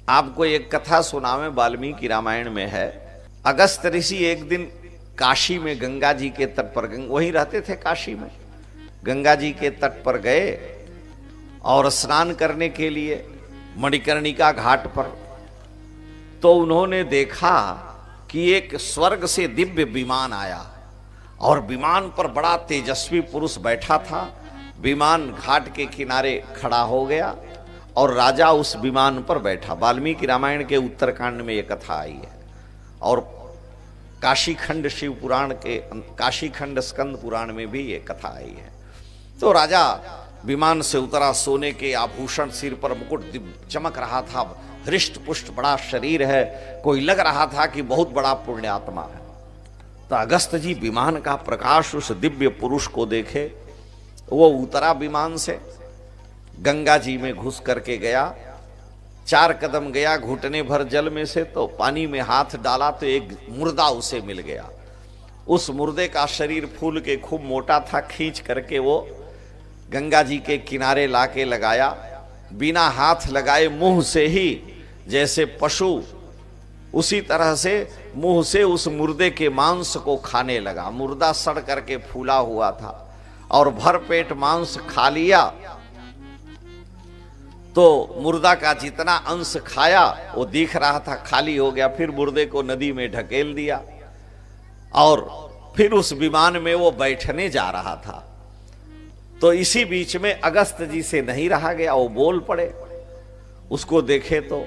आपको एक कथा सुनावे, वाल्मीकि रामायण में है। अगस्त ऋषि एक दिन काशी में गंगा जी के तट पर, वहीं रहते थे काशी में, गंगा जी के तट पर गए और स्नान करने के लिए मणिकर्णिका घाट पर। तो उन्होंने देखा कि एक स्वर्ग से दिव्य विमान आया और विमान पर बड़ा तेजस्वी पुरुष बैठा था। विमान घाट के किनारे खड़ा हो गया और राजा उस विमान पर बैठा। वाल्मीकि रामायण के उत्तरकांड में यह कथा आई है और काशीखंड शिव पुराण के, काशीखंड स्कंद पुराण में भी ये कथा आई है। तो राजा विमान से उतरा, सोने के आभूषण, सिर पर मुकुट चमक रहा था, हृष्ट पुष्ट बड़ा शरीर है, कोई लग रहा था कि बहुत बड़ा पुण्यात्मा है। तो अगस्त जी विमान का प्रकाश उस दिव्य पुरुष को देखे, वो उतरा विमान से, गंगा जी में घुस करके गया, 4 कदम गया घुटने भर जल में से, तो पानी में हाथ डाला तो एक मुर्दा उसे मिल गया। उस मुर्दे का शरीर फूल के खूब मोटा था, खींच करके वो गंगा जी के किनारे लाके लगाया, बिना हाथ लगाए मुंह से ही, जैसे पशु उसी तरह से मुंह से उस मुर्दे के मांस को खाने लगा। मुर्दा सड़ करके फूला हुआ था और भरपेट मांस खा लिया। तो मुर्दा का जितना अंश खाया वो दिख रहा था खाली हो गया। फिर मुर्दे को नदी में ढकेल दिया और फिर उस विमान में वो बैठने जा रहा था। तो इसी बीच में अगस्त जी से नहीं रहा गया, वो बोल पड़े। उसको देखे तो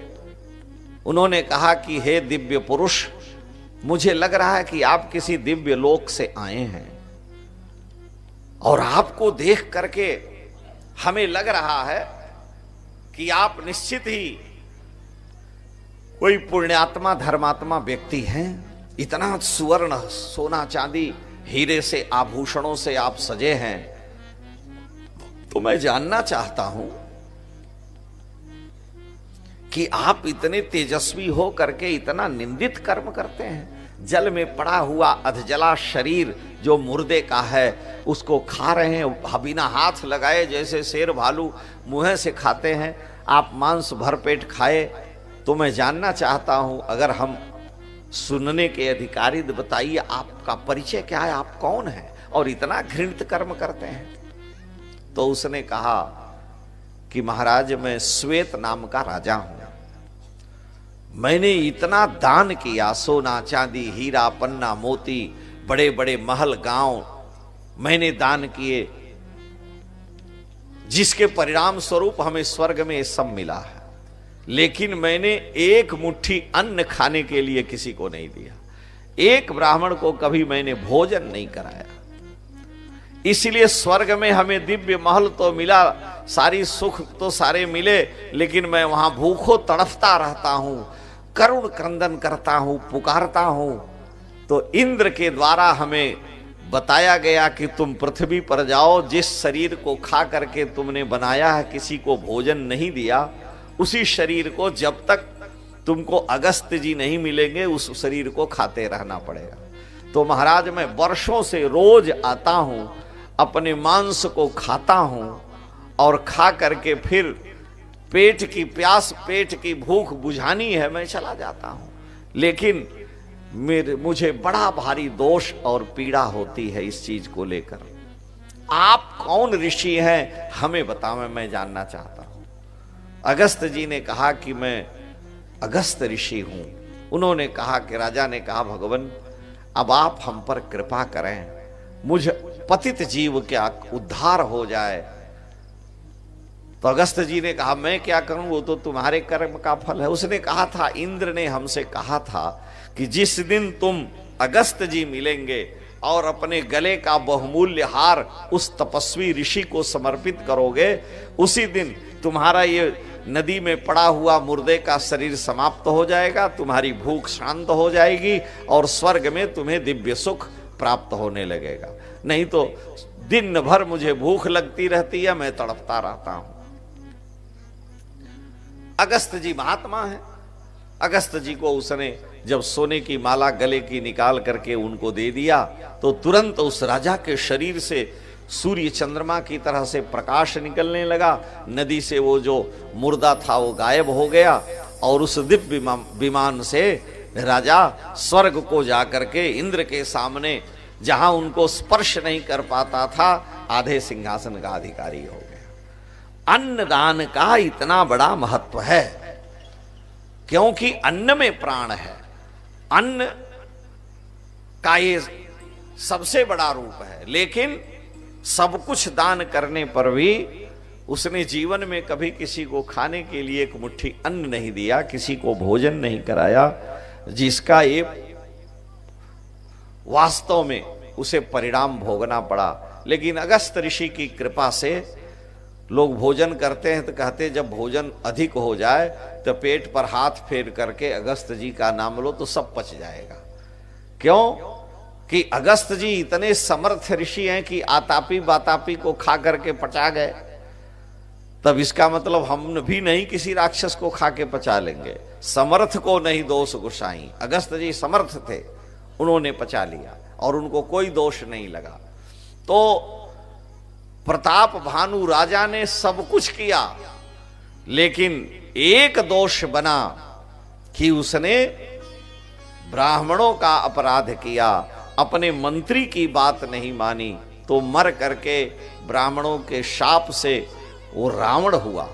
उन्होंने कहा कि हे दिव्य पुरुष, मुझे लग रहा है कि आप किसी दिव्य लोक से आए हैं और आपको देख करके हमें लग रहा है कि आप निश्चित ही कोई पुण्यात्मा धर्मात्मा व्यक्ति हैं। इतना सुवर्ण, सोना चांदी, हीरे से, आभूषणों से आप सजे हैं। तो मैं जानना चाहता हूं कि आप इतने तेजस्वी हो करके इतना निंदित कर्म करते हैं। जल में पड़ा हुआ अधजला शरीर जो मुर्दे का है उसको खा रहे हैं बिना हाथ लगाए, जैसे शेर भालू मुंह से खाते हैं। आप मांस भरपेट खाए। तो मैं जानना चाहता हूं, अगर हम सुनने के अधिकारी, बताइए आपका परिचय क्या है, आप कौन हैं और इतना घृणित कर्म करते हैं। तो उसने कहा कि महाराज, मैं श्वेत नाम का राजा हूं। मैंने इतना दान किया, सोना चांदी, हीरा पन्ना मोती, बड़े बड़े महल गांव मैंने दान किए, जिसके परिणाम स्वरूप हमें स्वर्ग में ये सब मिला है। लेकिन मैंने एक मुट्ठी अन्न खाने के लिए किसी को नहीं दिया, एक ब्राह्मण को कभी मैंने भोजन नहीं कराया। इसलिए स्वर्ग में हमें दिव्य महल तो मिला, सारी सुख तो सारे मिले, लेकिन मैं वहां भूखों तड़फता रहता हूं, करुण क्रंदन करता हूं, पुकारता हूं। तो इंद्र के द्वारा हमें बताया गया कि तुम पृथ्वी पर जाओ, जिस शरीर को खा करके तुमने बनाया है, किसी को भोजन नहीं दिया, उसी शरीर को जब तक तुमको अगस्त जी नहीं मिलेंगे उस शरीर को खाते रहना पड़ेगा। तो महाराज, मैं वर्षों से रोज आता हूं, अपने मांस को खाता हूं और खा करके फिर पेट की प्यास, पेट की भूख बुझानी है, मैं चला जाता हूं। लेकिन मुझे बड़ा भारी दोष और पीड़ा होती है इस चीज को लेकर। आप कौन ऋषि हैं, हमें बताओ, मैं जानना चाहता हूं। अगस्त जी ने कहा कि मैं अगस्त ऋषि हूं। उन्होंने कहा कि, राजा ने कहा, भगवान अब आप हम पर कृपा करें, मुझ पतित जीव का उद्धार हो जाए। तो अगस्त जी ने कहा, मैं क्या करूं, वो तो तुम्हारे कर्म का फल है। उसने कहा था, इंद्र ने हमसे कहा था कि जिस दिन तुम अगस्त जी मिलेंगे और अपने गले का बहुमूल्य हार उस तपस्वी ऋषि को समर्पित करोगे, उसी दिन तुम्हारा ये नदी में पड़ा हुआ मुर्दे का शरीर समाप्त हो जाएगा, तुम्हारी भूख शांत हो जाएगी और स्वर्ग में तुम्हें दिव्य सुख प्राप्त होने लगेगा। नहीं तो दिन भर मुझे भूख लगती रहती है, मैं तड़पता रहता हूं। अगस्त जी महात्मा है। अगस्त जी को उसने जब सोने की माला गले की निकाल करके उनको दे दिया, तो तुरंत उस राजा के शरीर से सूर्य चंद्रमा की तरह से प्रकाश निकलने लगा। नदी से वो जो मुर्दा था वो गायब हो गया और उस दिव्य विमान से राजा स्वर्ग को जाकर के इंद्र के सामने, जहां उनको स्पर्श नहीं कर पाता था, आधे सिंहासन का अधिकारी हो गया। अन्नदान का इतना बड़ा महत्व है, क्योंकि अन्न में प्राण है। अन्न का ये सबसे बड़ा रूप है, लेकिन सब कुछ दान करने पर भी उसने जीवन में कभी किसी को खाने के लिए एक मुट्ठी अन्न नहीं दिया, किसी को भोजन नहीं कराया, जिसका ये वास्तव में उसे परिणाम भोगना पड़ा। लेकिन अगस्त ऋषि की कृपा से लोग भोजन करते हैं तो कहते जब भोजन अधिक हो जाए तो पेट पर हाथ फेर करके अगस्त जी का नाम लो तो सब पच जाएगा। क्यों कि अगस्त जी इतने समर्थ ऋषि हैं कि आतापी बातापी को खा करके पचा गए। तब इसका मतलब हम भी नहीं किसी राक्षस को खा के पचा लेंगे। समर्थ को नहीं दोष गुसाई, अगस्त जी समर्थ थे, उन्होंने पचा लिया और उनको कोई दोष नहीं लगा। तो प्रताप भानु राजा ने सब कुछ किया, लेकिन एक दोष बना कि उसने ब्राह्मणों का अपराध किया, अपने मंत्री की बात नहीं मानी, तो मर करके ब्राह्मणों के शाप से वो रावण हुआ।